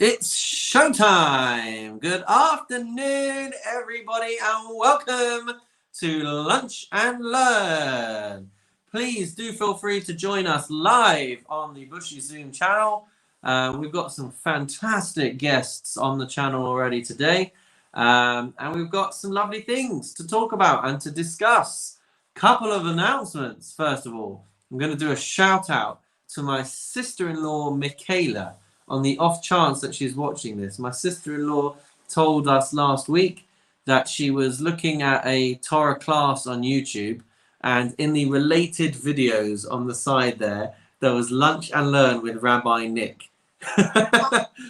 It's showtime! Good afternoon, everybody, and welcome to Lunch and Learn. Please do feel free to join us live on the Bushy Zoom channel. We've got some fantastic guests on the channel already today, and we've got some lovely things to talk about and to discuss. Couple of announcements, first of all. I'm going to do a shout out to my sister-in-law, Michaela, on the off chance that she's watching this. My sister-in-law told us last week that she was looking at a Torah class on YouTube, and in the related videos on the side there was Lunch and Learn with Rabbi Nick.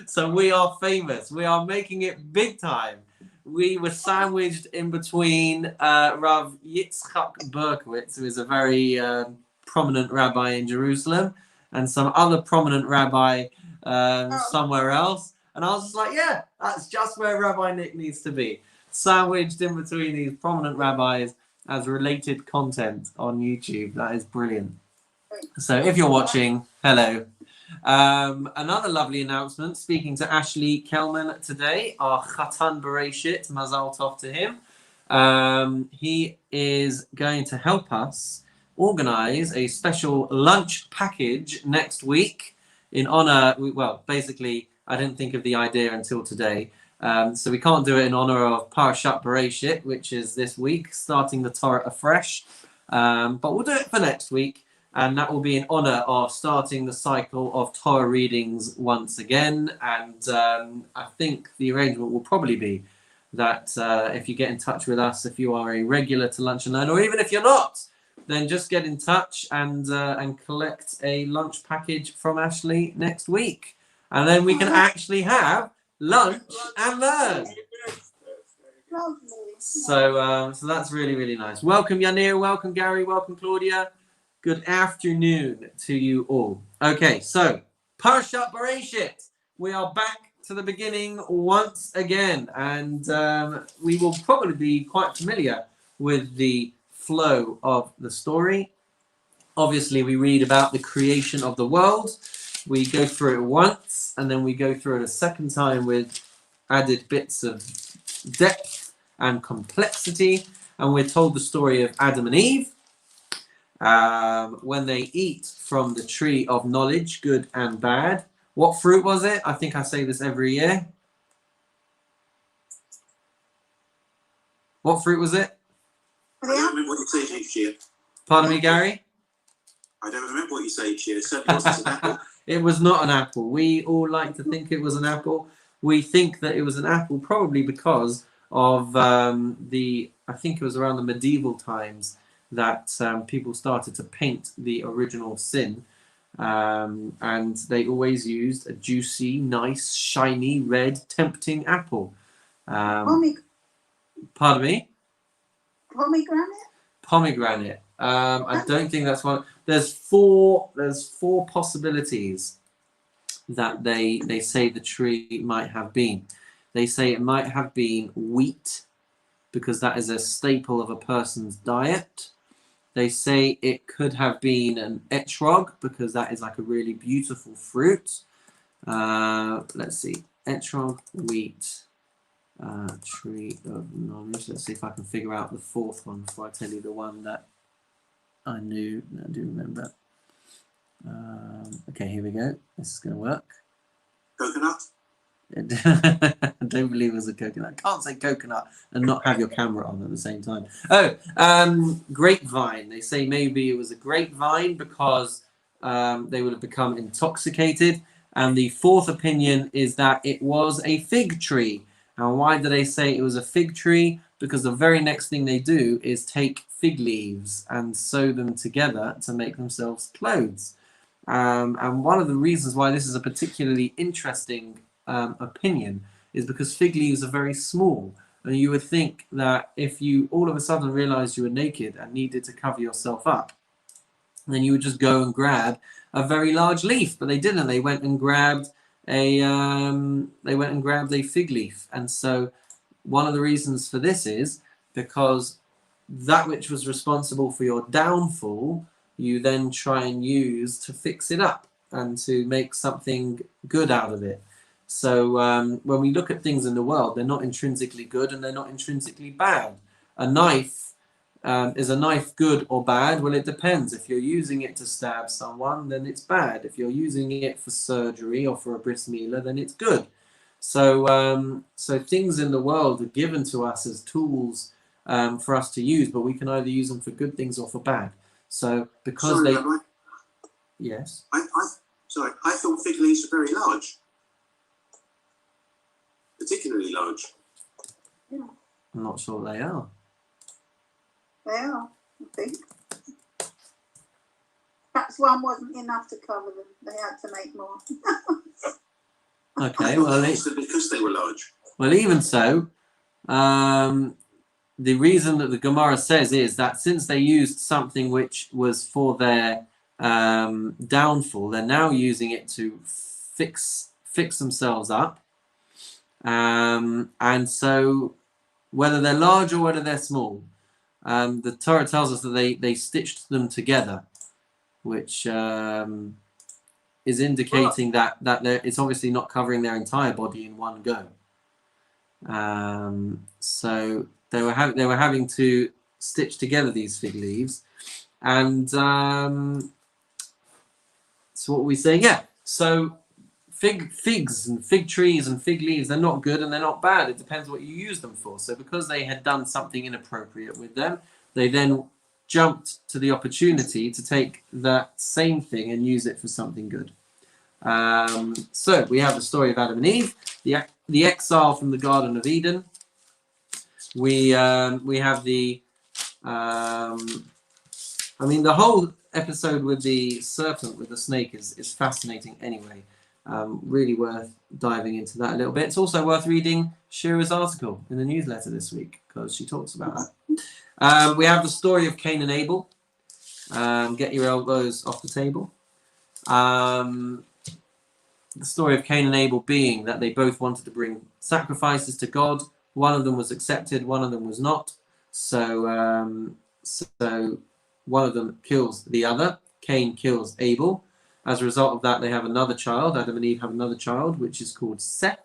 So we are famous. We are making it big time. We were sandwiched in between Rav Yitzchak Berkowitz, who is a very prominent rabbi in Jerusalem, and some other prominent rabbi somewhere else, and I was just like, yeah, that's just where Rabbi Nick needs to be, sandwiched in between these prominent rabbis as related content on YouTube. That is brilliant. So if you're watching, hello. Another lovely announcement, speaking to Ashley Kelman today, our Chatan Bereshit, Mazal Tov to him. He is going to help us organize a special lunch package next week in honor, well, basically, I didn't think of the idea until today. So we can't do it in honor of Parashat Bereshit, which is this week, starting the Torah afresh. But we'll do it for next week. And that will be in honor of starting the cycle of Torah readings once again. And I think the arrangement will probably be that if you get in touch with us, if you are a regular to Lunch and Learn, or even if you're not, then just get in touch and collect a lunch package from Ashley next week. And then we can actually have Lunch and Learn. So that's really, really nice. Welcome, Yanir. Welcome, Gary. Welcome, Claudia. Good afternoon to you all. Okay, so Parashat Bereshit. We are back to the beginning once again. And we will probably be quite familiar with the flow of the story. Obviously, we read about the creation of the world. We go through it once, and then we go through it a second time with added bits of depth and complexity. And we're told the story of Adam and Eve when they eat from the tree of knowledge, good and bad. What fruit was it? I think I say this every year. What fruit was it? I don't remember what you say each year. Pardon me, Gary? I don't remember what you say each year. It certainly wasn't an apple. It was not an apple. We all like to think it was an apple. We think that it was an apple probably because of I think it was around the medieval times that people started to paint the original sin. And they always used a juicy, nice, shiny, red, tempting apple. Pardon me? Pomegranate. I don't think that's one. There's four possibilities that they say the tree might have been. They say it might have been wheat, because that is a staple of a person's diet. They say it could have been an etrog, because that is like a really beautiful fruit. Let's see. Etrog, wheat, tree of knowledge. Let's see if I can figure out the fourth one before I tell you the one that I knew. I do remember. Okay, here we go. This is going to work. Coconut? I don't believe it was a coconut. I can't say coconut and not have your camera on at the same time. Oh, grapevine. They say maybe it was a grapevine because they would have become intoxicated. And the fourth opinion is that it was a fig tree. And why do they say it was a fig tree? Because the very next thing they do is take fig leaves and sew them together to make themselves clothes. And one of the reasons why this is a particularly interesting opinion is because fig leaves are very small. And you would think that if you all of a sudden realized you were naked and needed to cover yourself up, then you would just go and grab a very large leaf. But they didn't. They went and grabbed a fig leaf. And so one of the reasons for this is because that which was responsible for your downfall, you then try and use to fix it up and to make something good out of it. So when we look at things in the world, they're not intrinsically good and they're not intrinsically bad. A knife, is a knife good or bad? Well, it depends. If you're using it to stab someone, then it's bad. If you're using it for surgery or for a bris milah, then it's good. So so things in the world are given to us as tools for us to use, but we can either use them for good things or for bad. So because Sorry, they... Rabbi. Yes? Sorry, I thought fig leaves were very large. Particularly large. Yeah, I'm not sure they are. they are, I think. Perhaps one wasn't enough to cover them. They had to make more. Okay, well, Because they were large. well, even so, the reason that the Gemara says is that since they used something which was for their downfall, they're now using it to fix themselves up. And so whether they're large or whether they're small, the Torah tells us that they stitched them together, which is indicating that it's obviously not covering their entire body in one go. So they were having to stitch together these fig leaves, and so what were we saying? Yeah. So figs and fig trees and fig leaves, they're not good and they're not bad. It depends what you use them for. So because they had done something inappropriate with them, they then jumped to the opportunity to take that same thing and use it for something good. So we have the story of Adam and Eve, the exile from the Garden of Eden. We have the the whole episode with the serpent, with the snake, is fascinating anyway. Really worth diving into that a little bit. It's also worth reading Shira's article in the newsletter this week because she talks about that. We have the story of Cain and Abel. Get your elbows off the table. The story of Cain and Abel being that they both wanted to bring sacrifices to God. One of them was accepted, one of them was not. So one of them kills the other. Cain kills Abel. As a result of that, they have another child. Adam and Eve have another child, which is called Seth.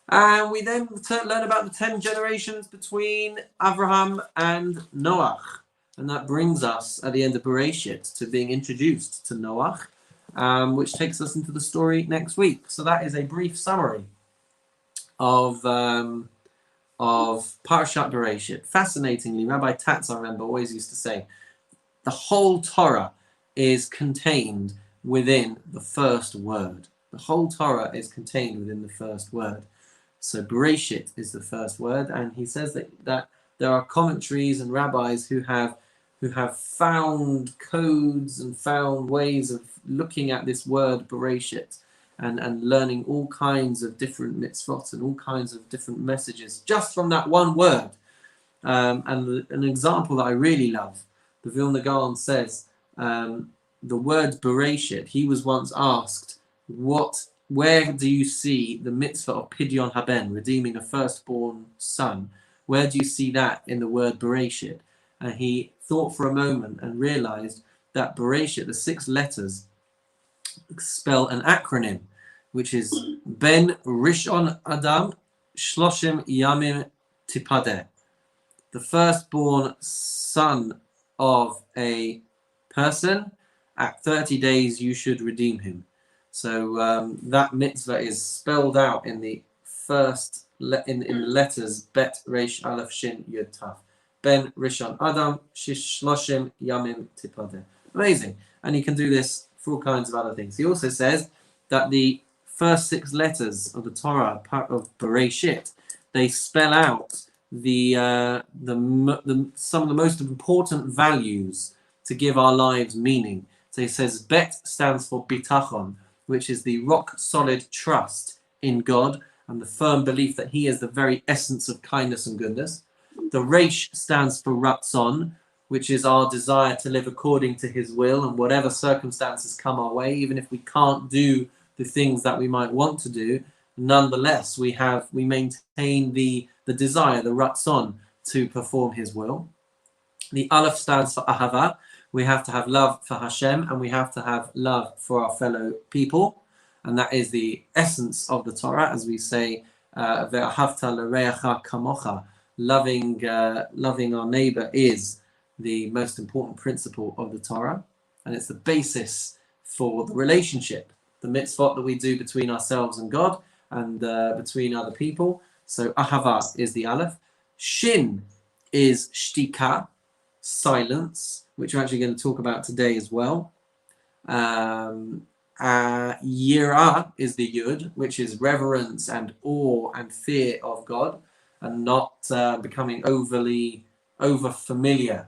And we then learn about the 10 generations between Abraham and Noah. And that brings us, at the end of Bereshit, to being introduced to Noah, which takes us into the story next week. So that is a brief summary of Parashat Bereshit. Fascinatingly, Rabbi Tatz, I remember, always used to say, the whole Torah is contained within the first word. The whole Torah is contained within the first word. So Bereshit is the first word, and he says that there are commentaries and rabbis who have found codes and found ways of looking at this word Bereshit and learning all kinds of different mitzvot and all kinds of different messages just from that one word. And an example that I really love, the Vilna Gaon says, the word Bereshit, he was once asked, where do you see the mitzvah of Pidyon Haben, redeeming a firstborn son? Where do you see that in the word Bereshit? And he thought for a moment and realized that Bereshit, the 6 letters, spell an acronym, which is Ben Rishon Adam Shloshim Yamim Tipadeh. The firstborn son of a person, at 30 days you should redeem him. So that mitzvah is spelled out in the first in the letters Bet Reish Aleph Shin Yud Tav. Ben Rishon Adam Shloshim Yamim Tipadeh. Amazing. And you can do this for all kinds of other things. He also says that the first 6 letters of the Torah, part of Bereshit, they spell out some of the most important values to give our lives meaning. So he says Bet stands for bitachon, which is the rock solid trust in God and the firm belief that he is the very essence of kindness and goodness. The Reish stands for ratzon, which is our desire to live according to his will, and whatever circumstances come our way, even if we can't do the things that we might want to do, nonetheless we maintain the desire, the ratzon, to perform his will. The Aleph stands for ahava. We have to have love for Hashem, and we have to have love for our fellow people. and that is the essence of the Torah, as we say, ve'ahavta l'reacha kamocha. Loving our neighbor is the most important principle of the Torah, and it's the basis for the relationship, the mitzvot that we do between ourselves and God, and between other people. So ahava is the aleph. Shin is shtika, silence, which we're actually going to talk about today as well. Yirah is the yud, which is reverence and awe and fear of God, and not becoming over familiar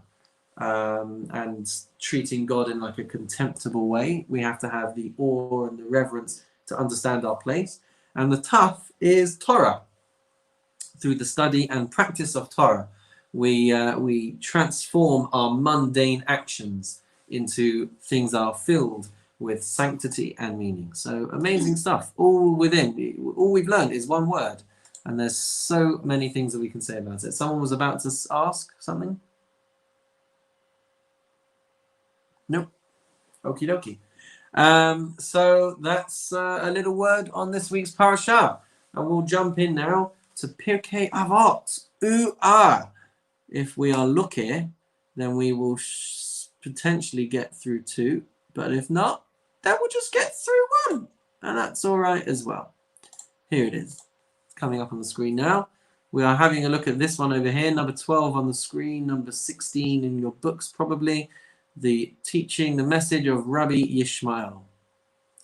and treating God in like a contemptible way. We have to have the awe and the reverence to understand our place. And the taf is Torah. Through the study and practice of Torah, we transform our mundane actions into things that are filled with sanctity and meaning. So amazing stuff. All we've learned is one word, and there's so many things that we can say about it. Someone was about to ask something? No. Okie dokie. So that's a little word on this week's parasha, and we'll jump in now to Pirkei Avot. If we are lucky, then we will potentially get through 2, but if not, then we'll just get through 1, and that's all right as well. Here it is. It's coming up on the screen now. We are having a look at this one over here, number 12 on the screen, number 16 in your books probably, the message of Rabbi Yishmael.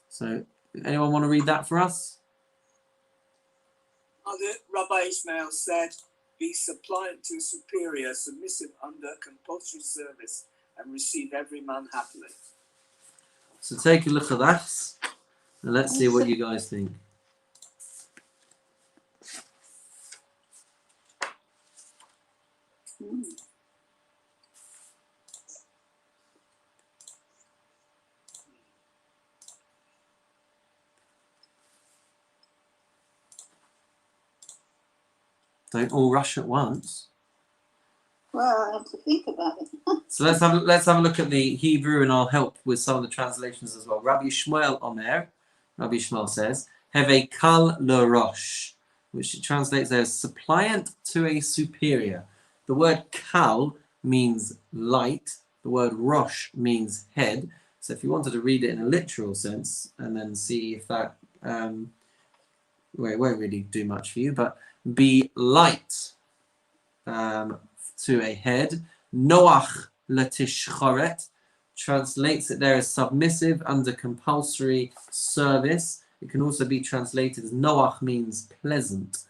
So, anyone want to read that for us? Rabbi Ishmael said, "Be suppliant to superior, submissive under compulsory service, and receive every man happily." So take a look at that, and let's see what you guys think. Don't all rush at once. Well, I have to think about it. So let's have a look at the Hebrew, and I'll help with some of the translations as well. Rabbi Shmuel Omer, Rabbi Shmuel says, "Heve kal l'rosh," which translates as suppliant to a superior. The word kal means light. The word rosh means head. So if you wanted to read it in a literal sense and then see if that well, it won't really do much for you, but be light to a head. Noach Tishkorit translates it there as submissive under compulsory service. It can also be translated as Noach means pleasant.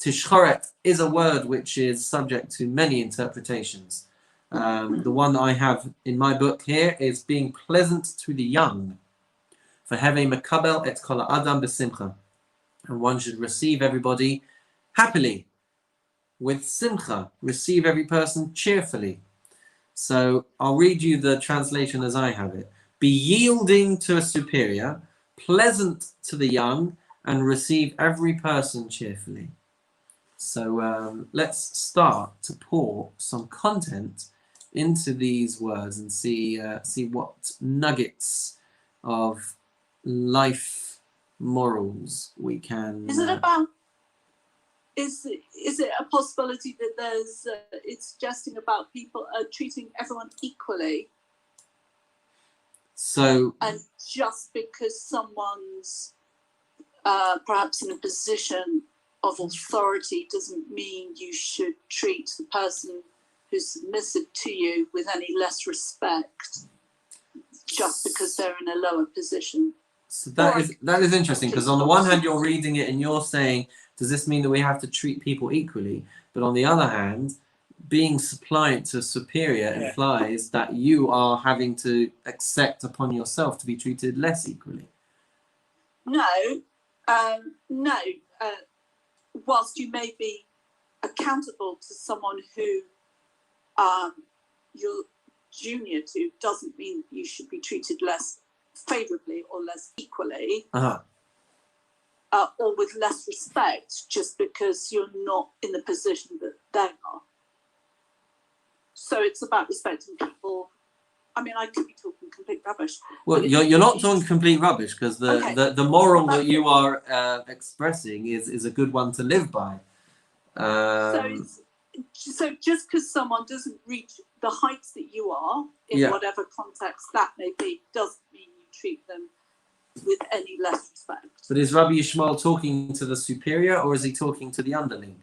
Tishkorit is a word which is subject to many interpretations. The one that I have in my book here is being pleasant to the young. For Heve Mekabel et kol adam b'simcha. And one should receive everybody happily, with simcha, receive every person cheerfully. So I'll read you the translation as I have it. Be yielding to a superior, pleasant to the young, and receive every person cheerfully. So let's start to pour some content into these words and see what nuggets of life morals we can. Is it about? Is it a possibility that there's? It's suggesting about people treating everyone equally. So. And just because someone's perhaps in a position of authority doesn't mean you should treat the person who's submissive to you with any less respect just because they're in a lower position. So that is interesting, because on the one hand you're reading it and you're saying, does this mean that we have to treat people equally? But on the other hand, being suppliant to a superior implies that you are having to accept upon yourself to be treated less equally. No. Whilst you may be accountable to someone who you're junior to, doesn't mean that you should be treated less favourably or less equally, or with less respect, just because you're not in the position that they are. So it's about respecting people I mean, I could be talking complete rubbish. Well, you're not talking complete rubbish, because the moral that you are expressing is a good one to live by. So just because someone doesn't reach the heights that you are in whatever context that may be, doesn't mean you treat them with any less respect. But is Rabbi Yishmael talking to the superior, or is he talking to the underling?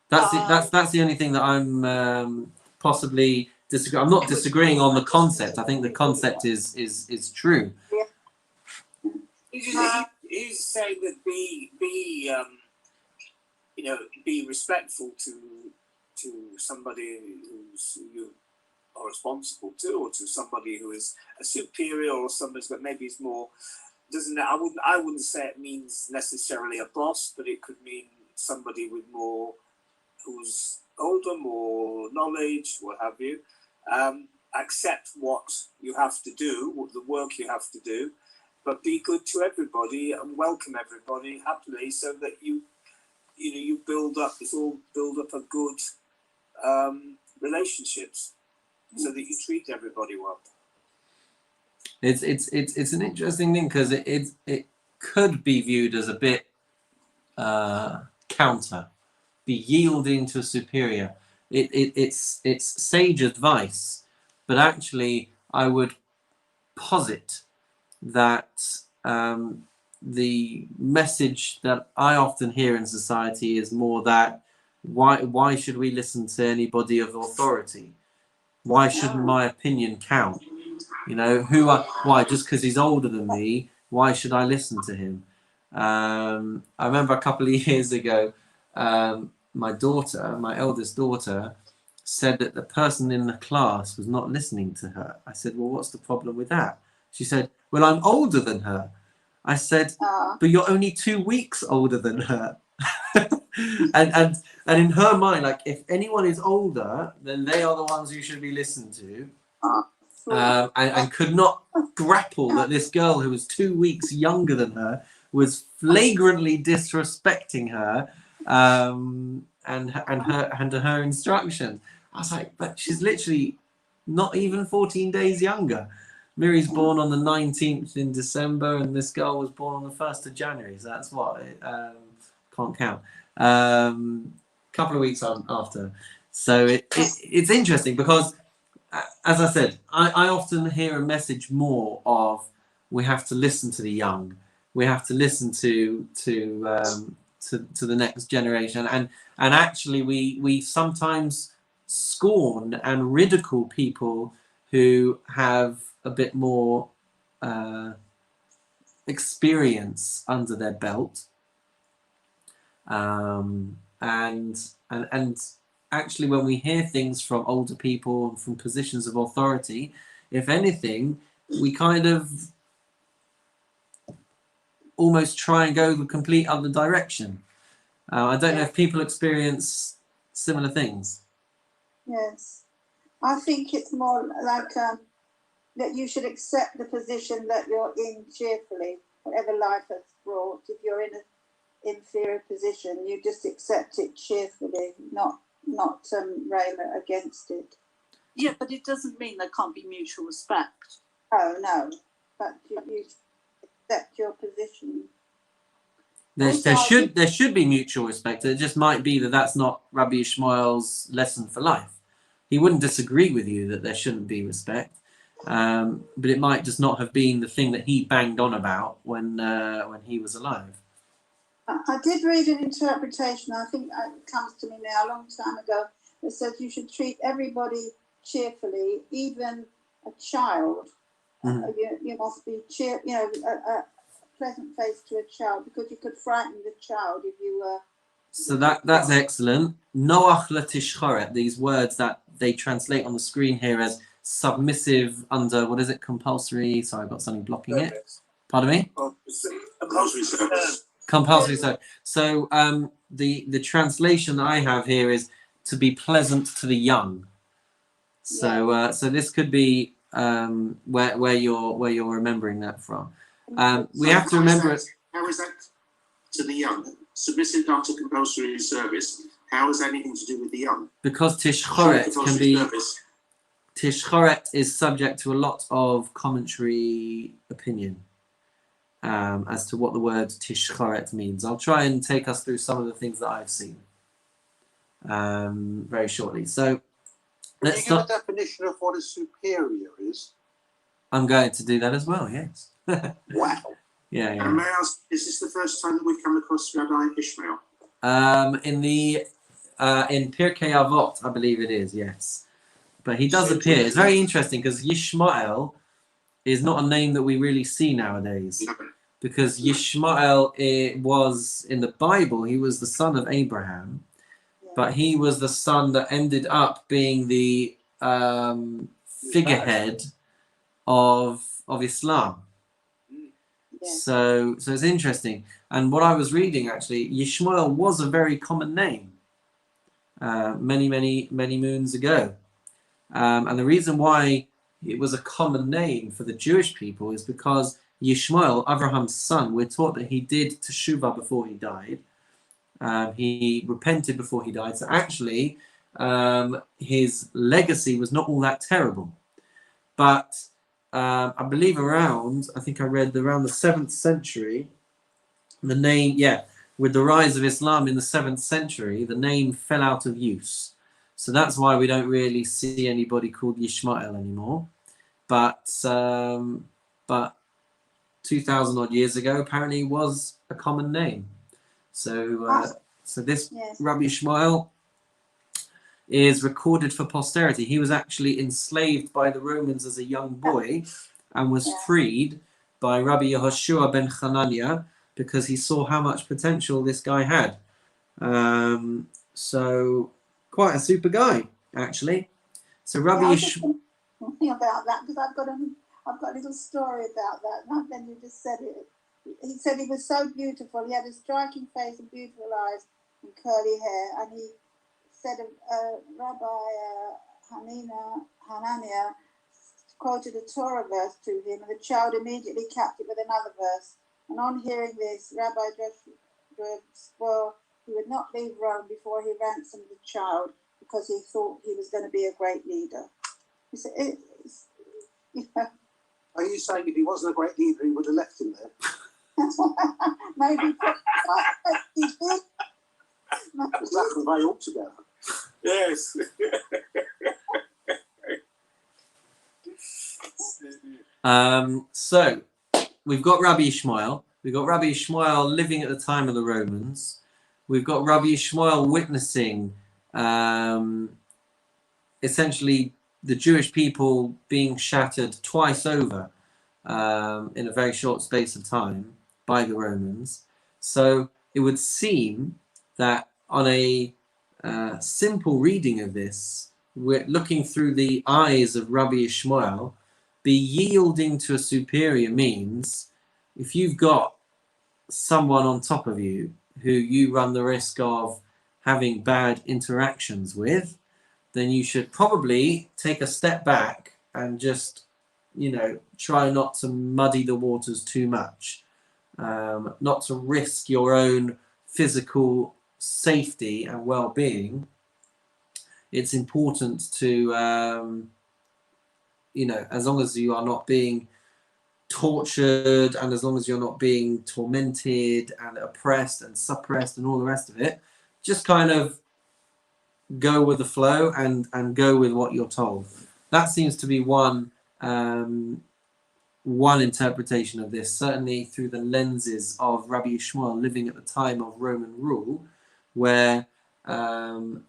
That's the only thing that I'm possibly disagreeing. I'm not disagreeing on the concept. I think the concept is true. He's saying that be respectful to somebody you are responsible to, or to somebody who is a superior, or somebody that maybe is more. I wouldn't say it means necessarily a boss, but it could mean somebody with more, who's older, more knowledge, what have you. Accept what you have to do, what the work you have to do, but be good to everybody and welcome everybody happily, so that you build up a good relationships, so that you treat everybody well. It's an interesting thing, because it could be viewed as a bit counter, be yielding to a superior. It's sage advice, but actually I would posit that the message that I often hear in society is more that why should we listen to anybody of authority? Why shouldn't my opinion count? Why, just because he's older than me, why should I listen to him? I remember a couple of years ago, my eldest daughter, said that the person in the class was not listening to her. I said, well, what's the problem with that? She said, well, I'm older than her. I said, but you're only 2 weeks older than her. and in her mind, like, if anyone is older, then they are the ones who should be listened to. And could not grapple that this girl who was 2 weeks younger than her was flagrantly disrespecting her and her instructions. I was like, but she's literally not even 14 days younger. Miri's born on the 19th in December, and this girl was born on the 1st of January. So that's what, can't count. Couple of weeks after. So it's interesting, because, as I said, I often hear a message more of, we have to listen to the young. We have to listen to the next generation. And actually we sometimes scorn and ridicule people who have a bit more experience under their belt. And actually, when we hear things from older people, from positions of authority, if anything, we kind of almost try and go the complete other direction. I don't know if people experience similar things. Yes. I think it's more like that you should accept the position that you're in cheerfully, whatever life has brought. If you're in an inferior position, you just accept it cheerfully, not rail against it. Yeah, but it doesn't mean there can't be mutual respect. Oh, no. But you accept your position. There should be mutual respect. It just might be that that's not Rabbi Yishmael's lesson for life. He wouldn't disagree with you that there shouldn't be respect, but it might just not have been the thing that he banged on about when he was alive. I did read an interpretation, I think it comes to me now, a long time ago, that says you should treat everybody cheerfully, even a child. Mm-hmm. You must be a pleasant face to a child, because you could frighten the child if you were. So that's excellent. Noach la Tishkorit, these words that they translate on the screen here as submissive under, what is it, compulsory? Sorry, I've got something blocking it. Pardon me? Compulsory service. Compulsory service. So the translation that I have here is to be pleasant to the young. So so this could be where you're remembering that from. We have to remember it. How is that to the young? Submissive after compulsory service. How is that anything to do with the young? Because Tishkorit can be. Tishkorit is subject to a lot of commentary opinion as to what the word Tishkorit means. I'll try and take us through some of the things that I've seen very shortly. So let's Can you give start. a definition of what a superior is? I'm going to do that as well, yes. Wow. Yeah. And may I ask, is this the first time that we've come across Rabbi Ishmael? In Pirkei Avot, I believe it is, yes. But he does appear. It's very interesting because Yishmael is not a name that we really see nowadays. No. Because Yishmael was, in the Bible, he was the son of Abraham, but he was the son that ended up being the figurehead of Islam. Yeah. So it's interesting. And what I was reading, actually, Yishmael was a very common name many moons ago. And the reason why it was a common name for the Jewish people is because Yishmael, Abraham's son, we're taught that he did teshuvah before he died. He repented before he died. So actually, his legacy was not all that terrible. But I believe I think I read around the 7th century, the name, with the rise of Islam in the 7th century, the name fell out of use. So that's why we don't really see anybody called Yishmael anymore. But 2,000 odd years ago, apparently was a common name. So this Rabbi Ishmael is recorded for posterity. He was actually enslaved by the Romans as a young boy and was freed by Rabbi Yehoshua ben Hananiah because he saw how much potential this guy had. So quite a super guy, actually. So Rabbi Ishmael. Think about that because I've got a little story about that. And then you just said it. He said he was so beautiful. He had a striking face and beautiful eyes and curly hair. And he said Rabbi Hananiah quoted a Torah verse to him, and the child immediately capped it with another verse. And on hearing this, Rabbi swore he would not leave Rome before he ransomed the child because he thought he was going to be a great leader. Are you saying if he wasn't a great leader, he would have left him there? Maybe he did. It's that convey altogether. Yes. So we've got Rabbi Ishmael. We've got Rabbi Ishmael living at the time of the Romans. We've got Rabbi Ishmael witnessing essentially the Jewish people being shattered twice over in a very short space of time by the Romans. So it would seem that on a simple reading of this, we're looking through the eyes of Rabbi Ishmael, be yielding to a superior means if you've got someone on top of you who you run the risk of having bad interactions with, then you should probably take a step back and just, try not to muddy the waters too much, not to risk your own physical safety and well-being. It's important to, as long as you are not being tortured and as long as you're not being tormented and oppressed and suppressed and all the rest of it, just kind of go with the flow and go with what you're told. That seems to be one interpretation of this, certainly through the lenses of Rabbi Ishmael living at the time of Roman rule, where to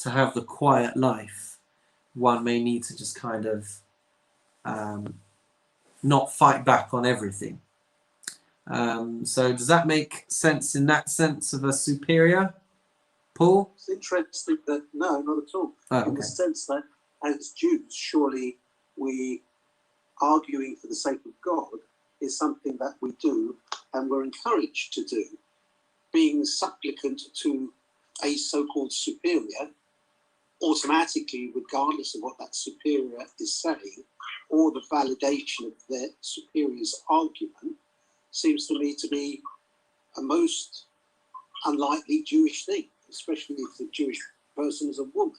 have the quiet life, one may need to just kind of not fight back on everything. So does that make sense in that sense of a superior, Paul? It's interesting that, no, not at all. Oh, in the sense that as Jews, surely we arguing for the sake of God is something that we do and we're encouraged to do. Being supplicant to a so-called superior, automatically, regardless of what that superior is saying, or the validation of their superior's argument, seems to me to be a most unlikely Jewish thing, especially if the Jewish person is a woman.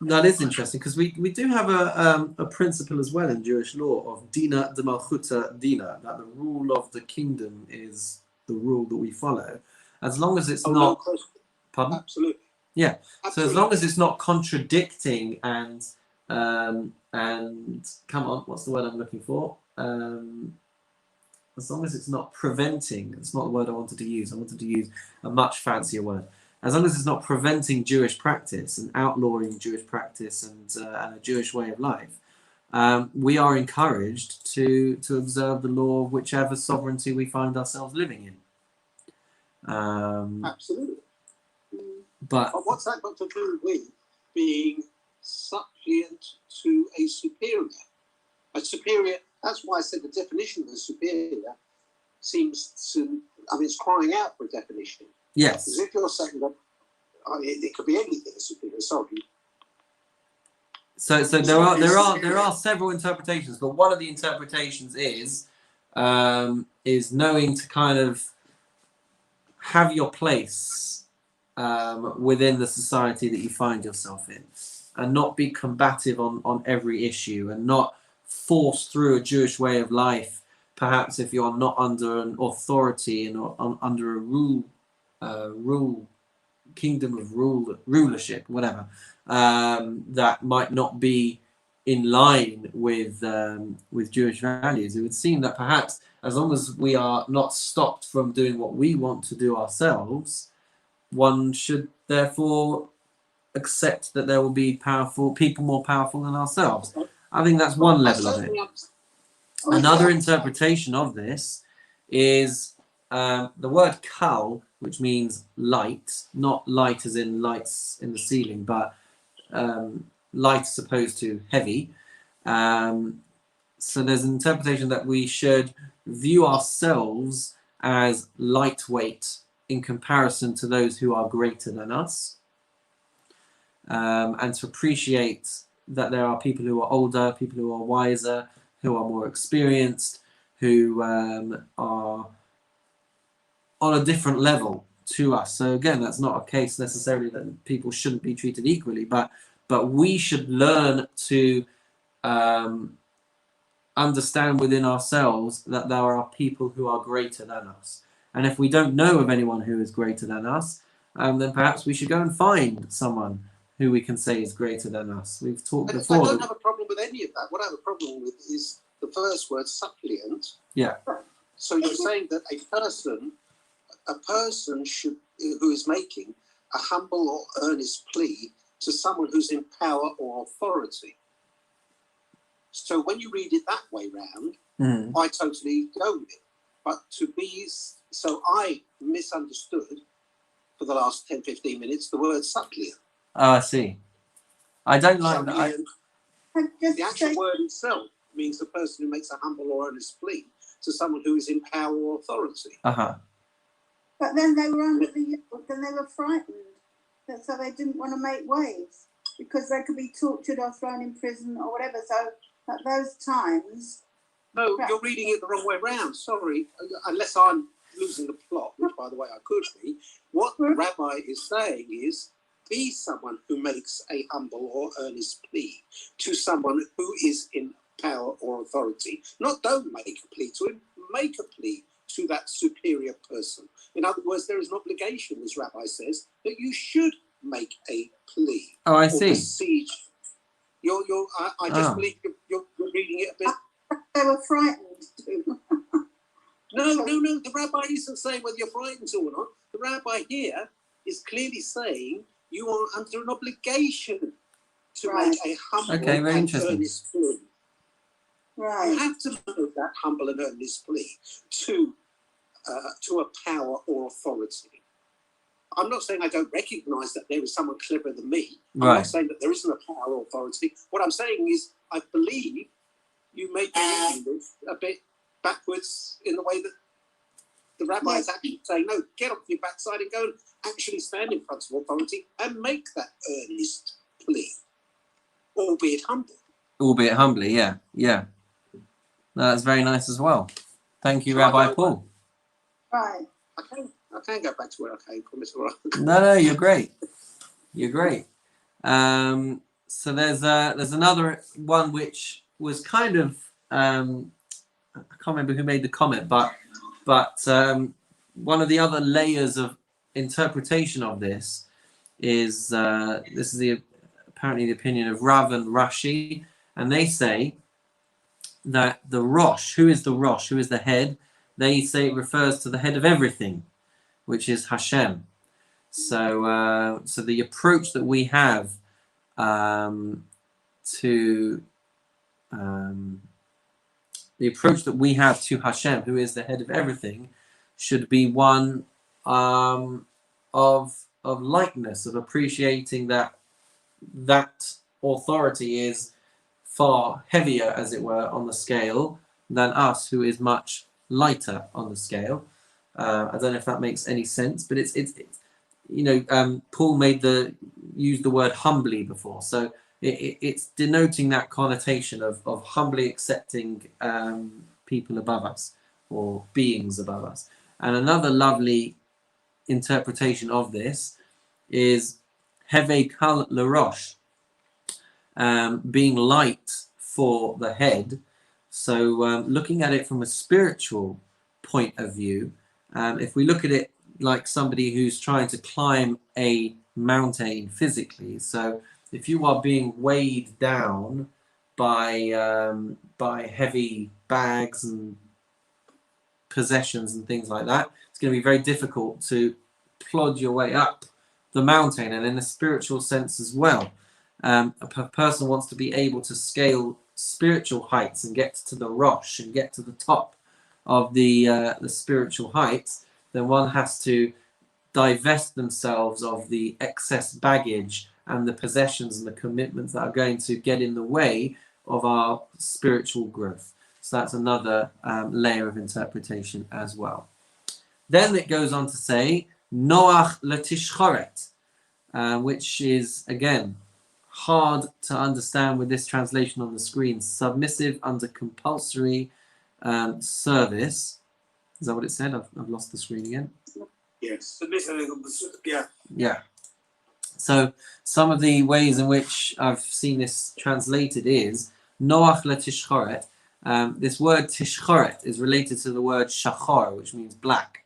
That is interesting, because we do have a principle as well in Jewish law of dina de malchuta dina, that the rule of the kingdom is the rule that we follow, as long as it's Oh, not. no question. Pardon? Absolutely. Yeah. Absolutely. So as long as it's not contradicting and come on, what's the word I'm looking for? As long as it's not preventing, it's not the word I wanted to use. I wanted to use a much fancier word. As long as it's not preventing Jewish practice and outlawing Jewish practice and a Jewish way of life, we are encouraged to observe the law of whichever sovereignty we find ourselves living in. Absolutely. But what's that got to do with being suppliant to a superior? A superior, that's why I said the definition of a superior seems to, I mean, it's crying out for a definition. yes. Because if you're saying that, it could be anything, a superior, sorry. So there are several interpretations, but one of the interpretations is knowing to kind of have your place within the society that you find yourself in, and not be combative on every issue, and not force through a Jewish way of life. Perhaps if you're not under an authority and under a rule kingdom of rulership, whatever, that might not be in line with Jewish values. It would seem that perhaps as long as we are not stopped from doing what we want to do ourselves, one should therefore accept that there will be people more powerful than ourselves. I think that's one level of it. Another interpretation of this is the word kal, which means light, not light as in lights in the ceiling, but light as opposed to heavy. So there's an interpretation that we should view ourselves as lightweight in comparison to those who are greater than us, and to appreciate that there are people who are older, people who are wiser, who are more experienced, who are on a different level to us. So again, that's not a case necessarily that people shouldn't be treated equally, but we should learn to understand within ourselves that there are people who are greater than us. And if we don't know of anyone who is greater than us, then perhaps we should go and find someone who we can say is greater than us. We've talked before. I don't have a problem with any of that. What I have a problem with is the first word, suppliant. Yeah. So you're saying that a person should, who is making a humble or earnest plea to someone who's in power or authority. So when you read it that way round, I totally go with it. But so I misunderstood for the last 10, 15 minutes the word suppliant. Oh, I see. I don't like that. The actual word itself means the person who makes a humble or earnest plea to someone who is in power or authority. But then they were under the yoke, and they were frightened, so they didn't want to make waves because they could be tortured or thrown in prison or whatever. So at those times, no, you're reading it the wrong way round. Sorry, unless I'm losing the plot, which by the way I could be. What the Rabbi is saying is, be someone who makes a humble or earnest plea to someone who is in power or authority. Not don't make a plea to him, make a plea to that superior person. In other words, there is an obligation, as Rabbi says, that you should make a plea. Oh, I see. Beseech. I just believe you're reading it a bit. They were frightened too. No. The Rabbi isn't saying whether you're frightened or not. The Rabbi here is clearly saying you are under an obligation to make a humble and earnest plea. Right. You have to make that humble and earnest plea to a power or authority. I'm not saying I don't recognise that there is someone cleverer than me. I'm not saying that there isn't a power or authority. What I'm saying is I believe you may be reading this a bit backwards in the way that the Rabbi is actually saying, no, get off your backside and go and actually stand in front of authority and make that earnest plea, albeit humble. Albeit humbly, yeah. No, that's very nice as well. Thank you, Rabbi Paul. Right. I can't go back to where I came from. It's all right. No, you're great. You're great. So there's another one which was kind of I can't remember who made the comment, but one of the other layers of interpretation of this is this is apparently the opinion of Rav and Rashi, and they say that the Rosh, who is the Rosh, who is the head, they say it refers to the head of everything, which is Hashem. So the approach that we have to Hashem, who is the head of everything, should be one of likeness, of appreciating that authority is far heavier, as it were, on the scale than us, who is much lighter on the scale. I don't know if that makes any sense, but it's Paul used the word humbly before, so it's denoting that connotation of humbly accepting people above us or beings above us. And another lovely interpretation of this is Heve Kal L'Rosh, being light for the head. So looking at it from a spiritual point of view, if we look at it like somebody who's trying to climb a mountain physically, so if you are being weighed down by heavy bags and possessions and things like that, it's going to be very difficult to plod your way up the mountain. And in a spiritual sense as well, a person wants to be able to scale spiritual heights and get to the Rosh and get to the top of the spiritual heights, then one has to divest themselves of the excess baggage and the possessions and the commitments that are going to get in the way of our spiritual growth. So that's another layer of interpretation as well. Then it goes on to say Noach Tishkorit, which is again hard to understand with this translation on the screen. Submissive under compulsory service. Is that what it said? I've lost the screen again. Yes. Yeah. Yeah. So some of the ways in which I've seen this translated is Noach Tishkorit. This word Tishkorit is related to the word Shachor, which means black.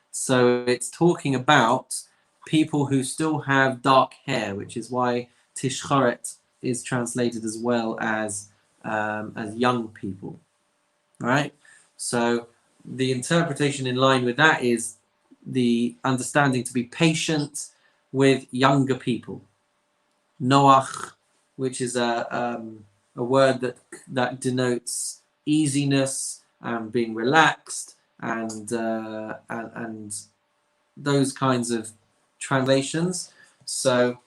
So it's talking about people who still have dark hair, which is why Tishkorit is translated as well as young people. Right? So the interpretation in line with that is the understanding to be patient with younger people. Noach, which is a word that denotes easiness and being relaxed and those kinds of translations. So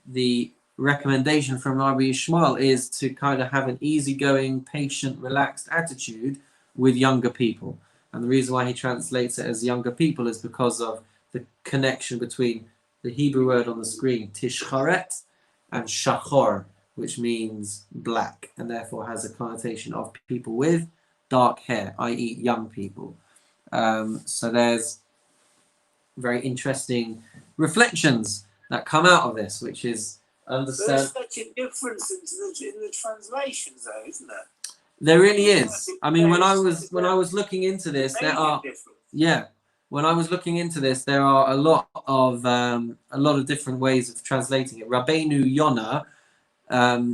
the recommendation from Rabbi Yishmael is to kind of have an easygoing, patient, relaxed attitude with younger people. And the reason why he translates it as younger people is because of the connection between the Hebrew word on the screen, Tishkoret, and Shachor, which means black, and therefore has a connotation of people with dark hair, i.e. young people. So there's very interesting reflections that come out of this, which is understand. There's such a difference in the translations, though, isn't there? There really is. I mean, when I was looking into this, there are when I was looking into this, there are a lot of different ways of translating it. Rabbeinu Yonah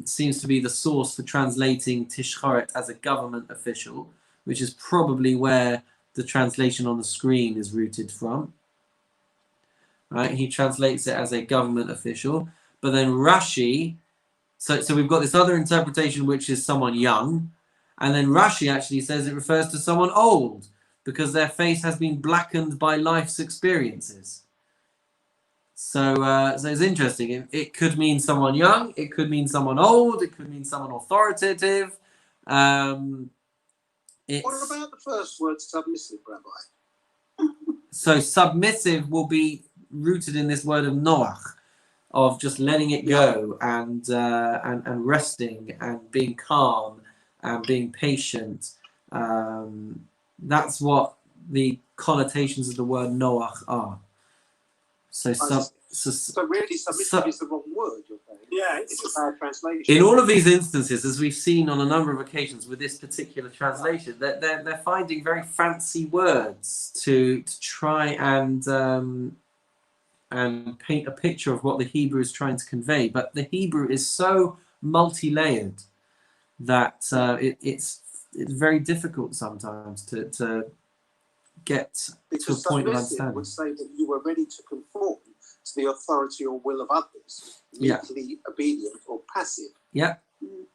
seems to be the source for translating Tishkoret as a government official, which is probably where the translation on the screen is rooted from. Right? He translates it as a government official, but then Rashi. So we've got this other interpretation, which is someone young. And then Rashi actually says it refers to someone old because their face has been blackened by life's experiences. So it's interesting. It could mean someone young. It could mean someone old. It could mean someone authoritative. What about the first word, submissive, Rabbi? So submissive will be rooted in this word of Noach, of just letting it go and resting and being calm and being patient. That's what the connotations of the word Noach are. So really submissive is the wrong word, you're saying? Yeah, It's a bad translation. In all of these instances, as we've seen on a number of occasions with this particular translation, they're finding very fancy words to try and paint a picture of what the Hebrew is trying to convey. But the Hebrew is so multi-layered that it's very difficult sometimes to get Because to a point of submissive understanding. would say that you were ready to conform to the authority or will of others, Yeah. meekly obedient or passive. Yeah. Mm.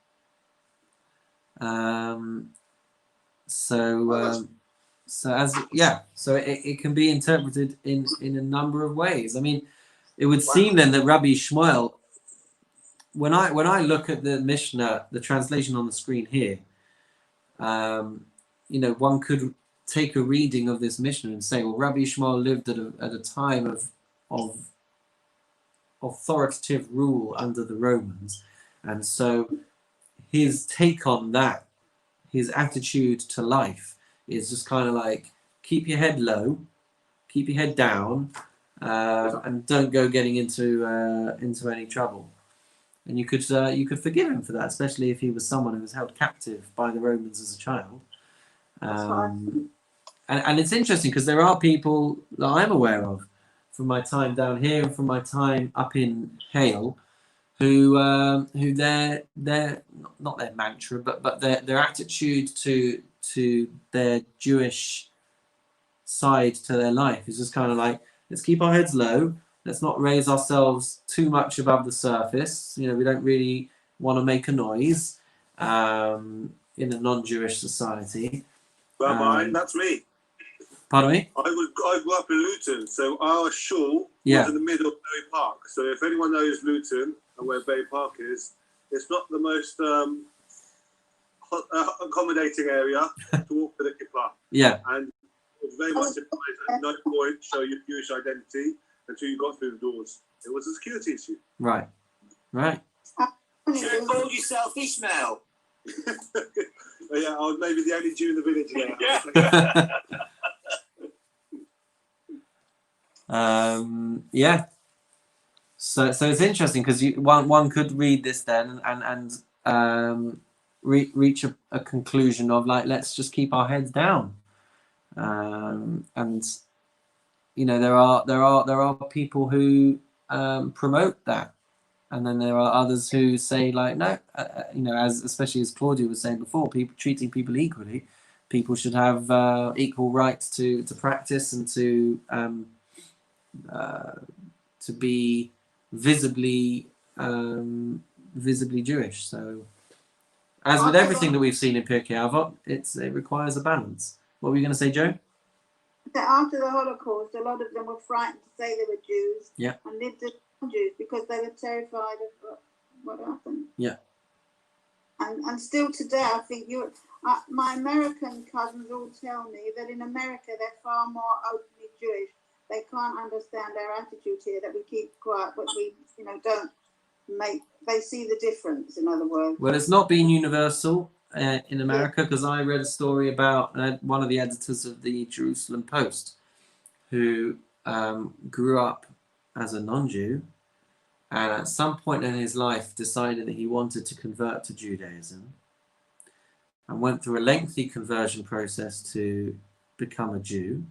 So it can be interpreted in a number of ways. I mean, it would seem then that Rabbi Shmuel, when I look at the Mishnah, the translation on the screen here, one could take a reading of this Mishnah and say, well, Rabbi Shmuel lived at a time of authoritative rule under the Romans, and so his take on that, his attitude to life, is just kind of like, keep your head low, keep your head down, and don't go getting into any trouble. And you could forgive him for that, especially if he was someone who was held captive by the Romans as a child. And it's interesting because there are people that I'm aware of from my time down here and from my time up in Hale, who their not their mantra, but their attitude to their Jewish side to their life is just kind of like, let's keep our heads low, let's not raise ourselves too much above the surface. We don't really want to make a noise in a non-Jewish society. Rabbi, that's me. Pardon me? I grew up in Luton, so our shul was in the middle of Berry Park. So if anyone knows Luton and where Berry Park is, it's not the most accommodating area to walk to the kippah. Yeah. And it was very much advised at no point show your Jewish identity until you got through the doors. It was a security issue. Right. You should have called yourself Ishmael. Yeah, I was maybe the only Jew in the village there. Yeah. So it's interesting because one could read this then and reach a conclusion of like, let's just keep our heads down. And there are people who promote that, and then there are others who say like, no, especially as Claudia was saying before, people treating people equally, people should have equal rights to practice and to be visibly Jewish. So, as with everything that we've seen in Pirkei Avot, it requires a balance. What were you going to say, Joe? After the Holocaust, a lot of them were frightened to say they were Jews, yeah, and lived as non-Jews because they were terrified of what happened. Yeah. And still today, I think my American cousins all tell me that in America they're far more openly Jewish. They can't understand our attitude here, that we keep quiet, but we don't make. They see the difference. In other words. Well, it's not been universal in America, because I read a story about one of the editors of the Jerusalem Post who grew up as a non-Jew, and at some point in his life decided that he wanted to convert to Judaism and went through a lengthy conversion process to become a Jew.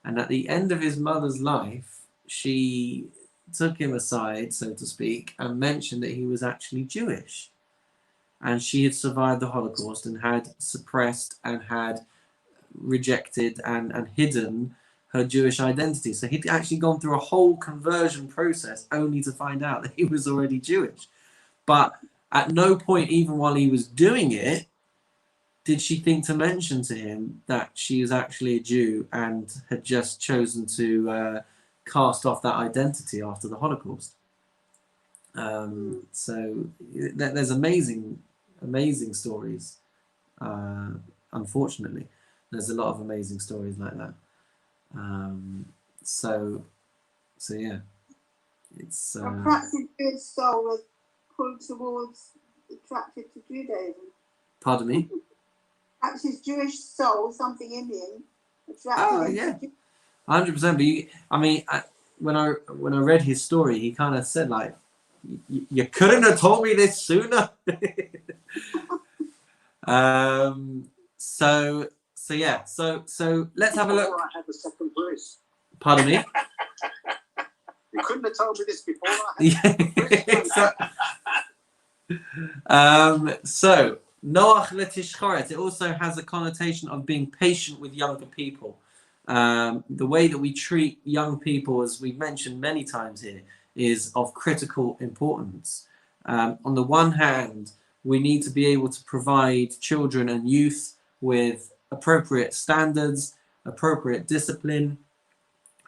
And at the end of his mother's life, she took him aside, so to speak, and mentioned that he was actually Jewish. And she had survived the Holocaust and had suppressed and had rejected and hidden her Jewish identity. So he'd actually gone through a whole conversion process only to find out that he was already Jewish. But at no point, even while he was doing it, did she think to mention to him that she was actually a Jew and had just chosen to cast off that identity after the Holocaust. So there's amazing stories. Unfortunately, there's a lot of amazing stories like that. So yeah, it's. A practicing Jewish soul was pulled towards, attracted to Judaism. Pardon me? Perhaps his Jewish soul, something in him, attracted him to 100%. But when I read his story, he kind of said like, You couldn't have told me this sooner. So let's have a look. Before I had the second place. Pardon me? You couldn't have told me this before I had the second place. So Noach Tishkorit, it also has a connotation of being patient with younger people. The way that we treat young people, as we've mentioned many times here, is of critical importance. On the one hand, we need to be able to provide children and youth with appropriate standards, appropriate discipline,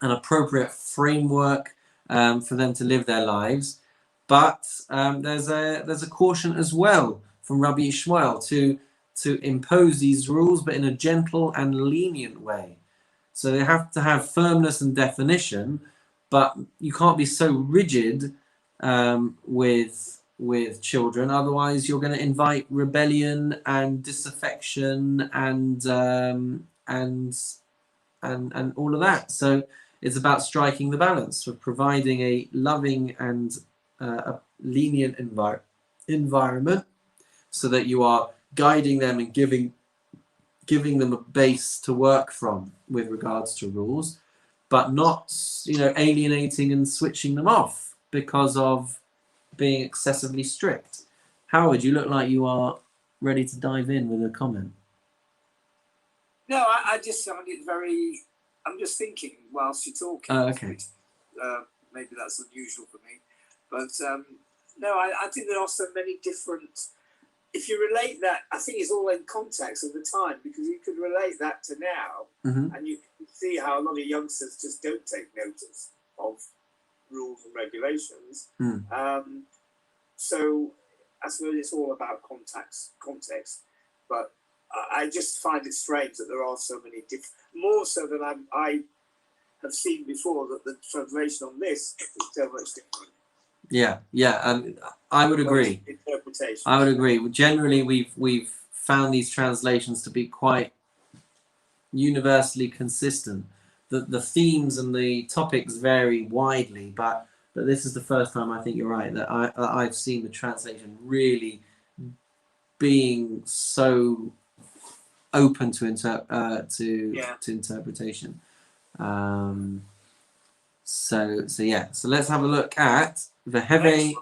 an appropriate framework for them to live their lives. But there's a caution as well from Rabbi Ishmael to impose these rules, but in a gentle and lenient way. So they have to have firmness and definition, but you can't be so rigid with children. Otherwise, you're going to invite rebellion and disaffection and all of that. So it's about striking the balance of providing a loving and a lenient environment, so that you are guiding them and giving them a base to work from with regards to rules, but not, alienating and switching them off because of being excessively strict. Howard, you look like you are ready to dive in with a comment. No, I just find it very. I'm just thinking whilst you're talking. Oh, okay. Maybe that's unusual for me, but no, I think there are so many different. If you relate that, I think it's all in context of the time, because you could relate that to now, and you can see how a lot of youngsters just don't take notice of rules and regulations. So I suppose it's all about context. But I just find it strange that there are so many different, more so than I have seen before, that the translation on this is so much different. Yeah, I would agree. Interpretation. I would agree. Generally, we've found these translations to be quite universally consistent. The themes and the topics vary widely, but this is the first time, I think you're right, that I've seen the translation really being so open to interpretation. So let's have a look at Veheve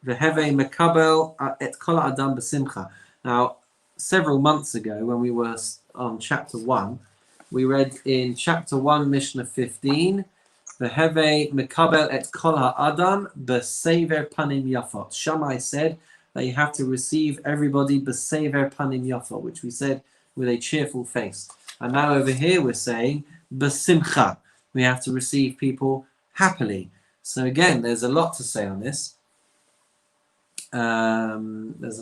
Mekabel et Kol Adam B'Simcha. Now, several months ago, when we were on chapter 1, we read in chapter 1, Mishnah 15, Veheve Mekabel et Kol Adam B'Sever Panim Yafot. Shammai said that you have to receive everybody B'Sever Panim Yafot, which we said with a cheerful face. And now over here we're saying B'Simcha. We have to receive people happily. So again, there's a lot to say on this. Does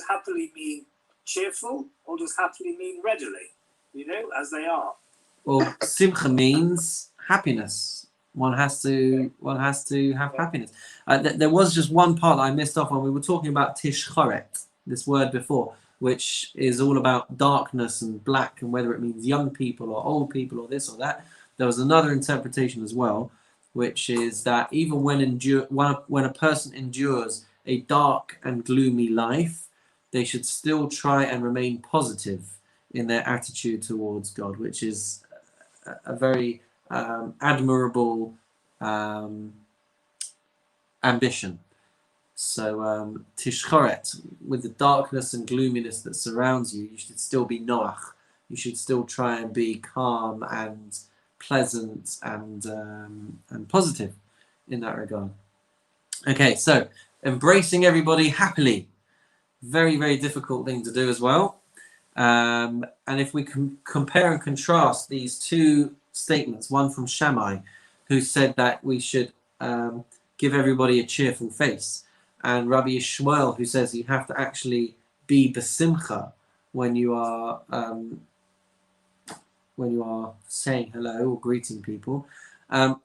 happily mean cheerful, or does happily mean readily? As they are. Well, simcha means happiness. One has to have happiness. There was just one part that I missed off when we were talking about Tishkorit, this word before, which is all about darkness and black, and whether it means young people or old people or this or that. There was another interpretation as well, which is that even when a person endures a dark and gloomy life, they should still try and remain positive in their attitude towards God, which is a very admirable ambition. So Tishkoret, with the darkness and gloominess that surrounds you, you should still be Noach. You should still try and be calm and pleasant and positive in that regard. Okay, so embracing everybody happily. Very, very difficult thing to do as well. And if we can compare and contrast these two statements, one from Shammai, who said that we should give everybody a cheerful face, and Rabbi Ishmael, who says you have to actually be besimcha when you are saying hello or greeting people.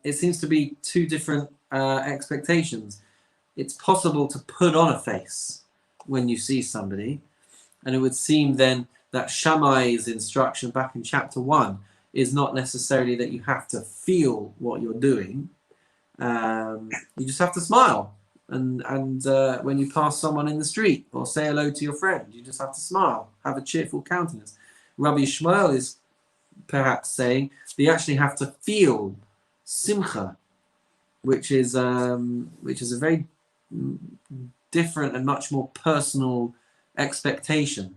It seems to be two different expectations. It's possible to put on a face when you see somebody, and it would seem then that Shammai's instruction back in chapter 1 is not necessarily that you have to feel what you're doing. You just have to smile. And when you pass someone in the street or say hello to your friend, you just have to smile, have a cheerful countenance. Rabbi Shmuel is perhaps saying that you actually have to feel simcha, which is a very different and much more personal expectation.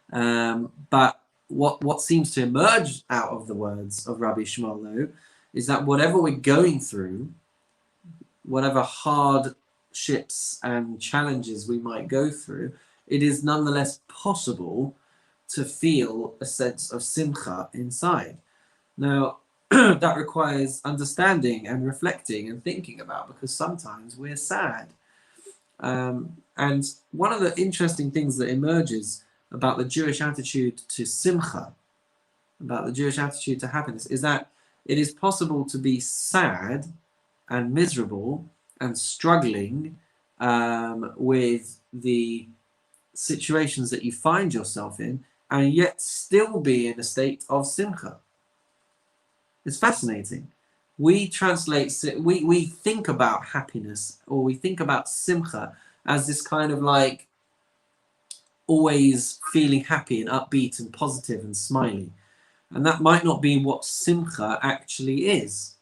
But what seems to emerge out of the words of Rabbi Shmuel, though, is that whatever we're going through, whatever hardships and challenges we might go through, it is nonetheless possible to feel a sense of simcha inside. Now, that requires understanding and reflecting and thinking about, because sometimes we're sad. And one of the interesting things that emerges about the Jewish attitude to simcha, about the Jewish attitude to happiness, is that it is possible to be sad and miserable and struggling with the situations that you find yourself in, and yet still be in a state of simcha. It's fascinating. We think about happiness, or we think about simcha as this kind of like always feeling happy and upbeat and positive and smiley. And that might not be what simcha actually is.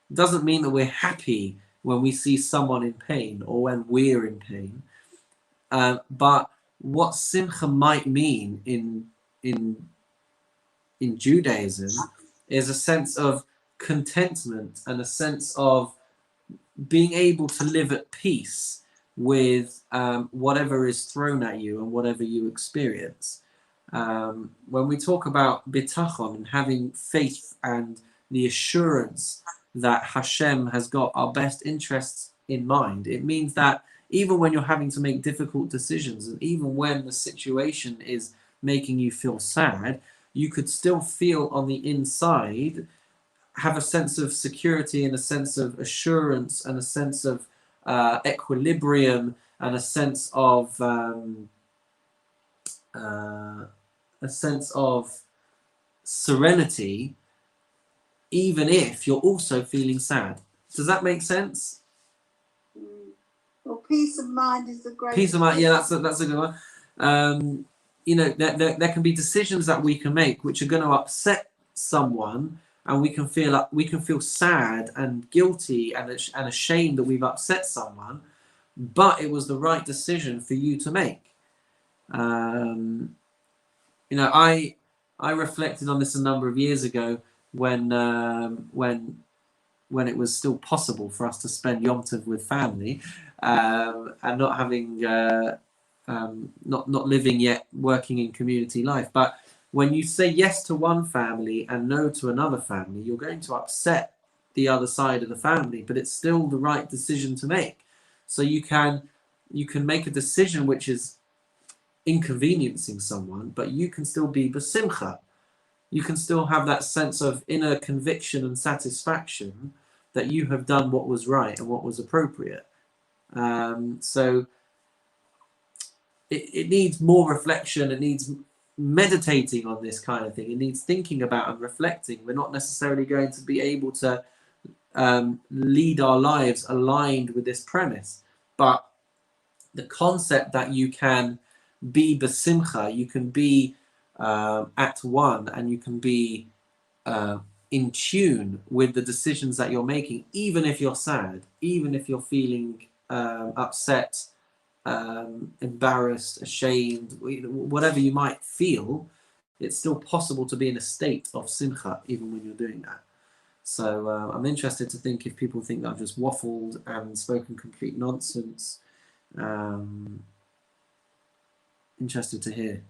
It doesn't mean that we're happy when we see someone in pain or when we're in pain. But what simcha might mean in Judaism is a sense of contentment and a sense of being able to live at peace with whatever is thrown at you and whatever you experience. When we talk about bitachon and having faith and the assurance that Hashem has got our best interests in mind, it means that even when you're having to make difficult decisions, and even when the situation is making you feel sad, you could still feel on the inside, have a sense of security and a sense of assurance and a sense of equilibrium and a sense of serenity, even if you're also feeling sad. Does that make sense? Well, peace of mind is the great. Peace of mind, yeah, that's a good one. You know, there can be decisions that we can make which are going to upset someone, and we can feel sad and guilty and ashamed that we've upset someone, but it was the right decision for you to make. You know, I reflected on this a number of years ago when it was still possible for us to spend Yom Tov with family, and not having not living yet, working in community life. But when you say yes to one family and no to another family, you're going to upset the other side of the family, but it's still the right decision to make. So you can make a decision which is inconveniencing someone, but you can still be besimcha. You can still have that sense of inner conviction and satisfaction that you have done what was right and what was appropriate. So it needs more reflection. It needs meditating on this kind of thing. It needs thinking about and reflecting. We're not necessarily going to be able to lead our lives aligned with this premise, but the concept that you can be besimcha, you can be at one, and you can be in tune with the decisions that you're making, even if you're sad, even if you're feeling upset, embarrassed, ashamed, whatever you might feel, it's still possible to be in a state of simcha even when you're doing that. So I'm interested to think if people think that I've just waffled and spoken complete nonsense. Interested to hear.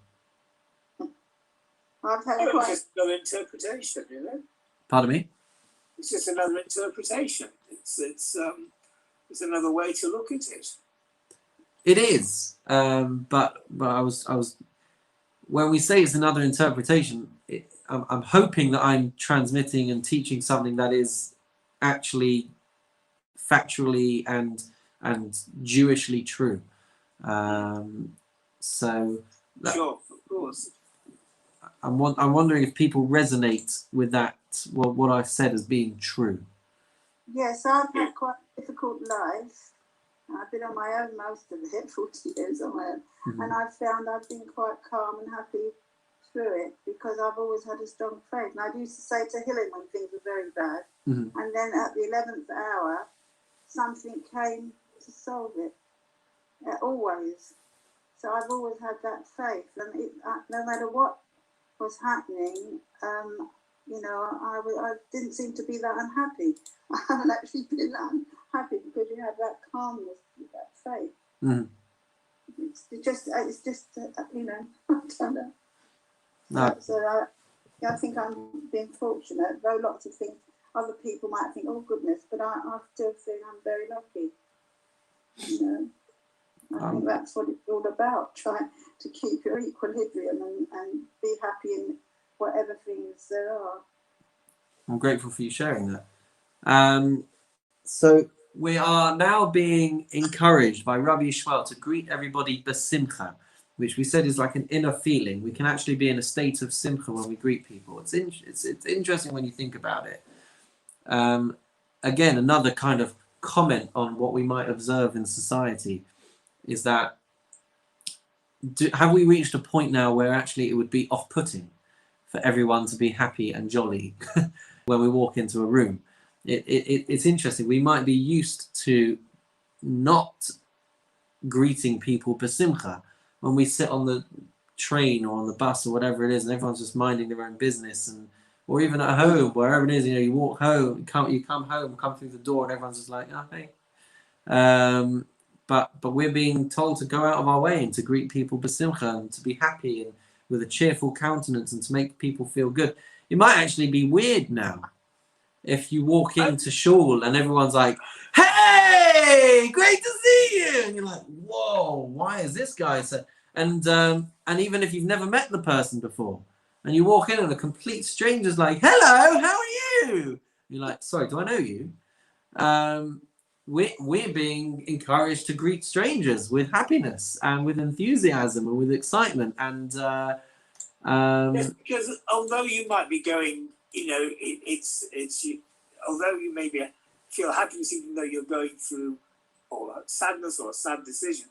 It's just another interpretation, you know. Pardon me? It's just another interpretation. It's another way to look at it. It is, but I was when we say it's another interpretation, I'm hoping that I'm transmitting and teaching something that is actually factually and Jewishly true. So Sure, of course. I'm wondering if people resonate with that, what I've said as being true. Yes, I've had quite a difficult life. I've been on my own most of it, 40 years on my own. And I've found I've been quite calm and happy through it because I've always had a strong faith. And I used to say to Helen when things were very bad, and then at the 11th hour, something came to solve it. Always. So I've always had that faith. And no matter what was happening, you know, I didn't seem to be that unhappy. I haven't actually been that unhappy because you have that calmness, that faith. It's just you know, I don't know. No. So I think I'm being fortunate, though lots of things, other people might think, oh goodness, but I still think I'm very lucky. You know, I think that's what it's all about, trying to keep your equilibrium and be happy in whatever things there are. I'm grateful for you sharing that. So we are now being encouraged by Rabbi Yishmael to greet everybody besimcha, which we said is like an inner feeling. We can actually be in a state of simcha when we greet people. It's interesting when you think about it. Again, another kind of comment on what we might observe in society is that have we reached a point now where actually it would be off-putting for everyone to be happy and jolly when we walk into a room? It's interesting. We might be used to not greeting people besimcha when we sit on the train or on the bus or whatever it is, and everyone's just minding their own business, and or even at home, wherever it is. You know, you walk home, you come home, come through the door, and everyone's just like, oh, hey. But we're being told to go out of our way and to greet people besimcha and to be happy and with a cheerful countenance and to make people feel good. It might actually be weird now if you walk into shul and everyone's like, hey, great to see you, and you're like, whoa, why is this guy so? And even if you've never met the person before and you walk in and a complete stranger's like, hello, how are you? You're like, sorry, do I know you? We're being encouraged to greet strangers with happiness and with enthusiasm and with excitement. And yes, because although you might be going, you know, although you maybe feel happiness even though you're going through or sadness or a sad decision,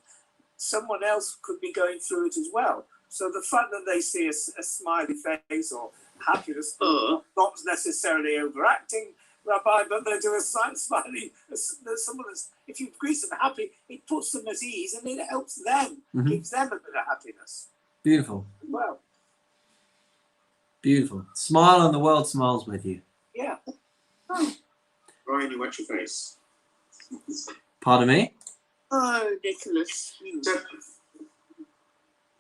someone else could be going through it as well. So the fact that they see a smiley face or happiness, not necessarily overacting, Rabbi, but they do a smiley. If you greet them happy, it puts them at ease and it helps them, gives them a bit of happiness. Beautiful. Well, beautiful. Smile and the world smiles with you. Yeah. Ryan, you watch your face. Pardon me? Oh, Nicholas. So,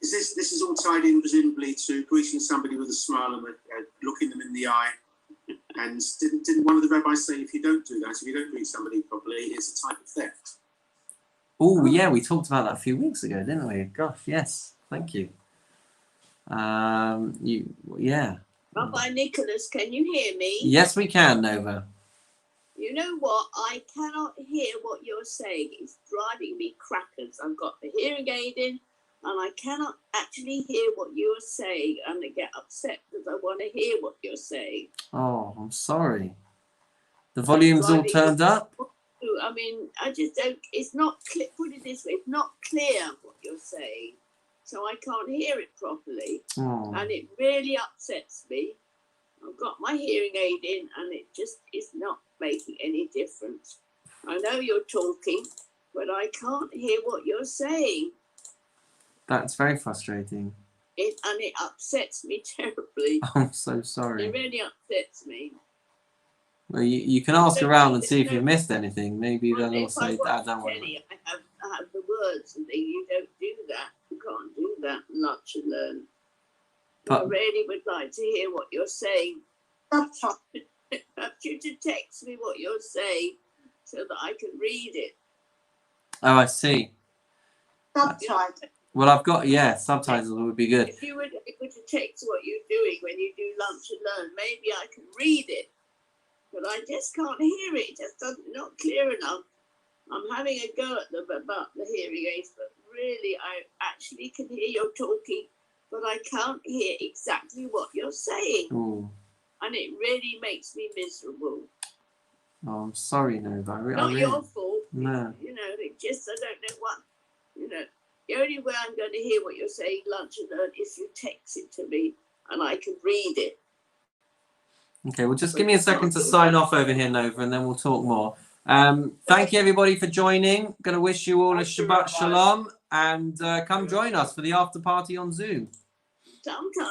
this is all tied in presumably to greeting somebody with a smile and looking them in the eye. And didn't one of the rabbis say if you don't do that, if you don't greet somebody properly, it's a type of theft? Oh, yeah, we talked about that a few weeks ago, didn't we? Gosh, yes. Thank you. Yeah. Rabbi Nicholas, can you hear me? Yes, we can, Nova. You know what? I cannot hear what you're saying. It's driving me crackers. I've got the hearing aid in, and I cannot actually hear what you're saying, and I get upset because I want to hear what you're saying. Oh, I'm sorry. The volume's all turned up? I mean, I just don't, it's not clear, put it this way, it's not clear what you're saying, so I can't hear it properly. Oh. And it really upsets me. I've got my hearing aid in, and it just is not making any difference. I know you're talking, but I can't hear what you're saying. That's very frustrating. It upsets me terribly. I'm so sorry. It really upsets me. Well, you can ask around and see if you missed anything. Maybe they'll all say, don't worry. I have the words and things. You don't do that. You can't do that. Lunch and learn. But I really would like to hear what you're saying. Perhaps you to text me what you're saying so that I can read it. Oh, I see. Subtitles. Well, I've got, subtitles would be good. If you were able to text what you're doing when you do lunch and learn, maybe I can read it. But I just can't hear it. It just not clear enough. I'm having a go at them about the hearing aids, but really I actually can hear you're talking, but I can't hear exactly what you're saying. Ooh. And it really makes me miserable. Oh, I'm sorry, Nova. Not your fault. No. You know, it just, I don't know what, you know. The only way I'm going to hear what you're saying, Lunch and Learn, is you text it to me and I can read it. Okay, well, just give me a second to sign off over here, Nova, and then we'll talk more. Thank you, everybody, for joining. Going to wish you all a Shabbat Shalom, and come join us for the after party on Zoom. Sometimes.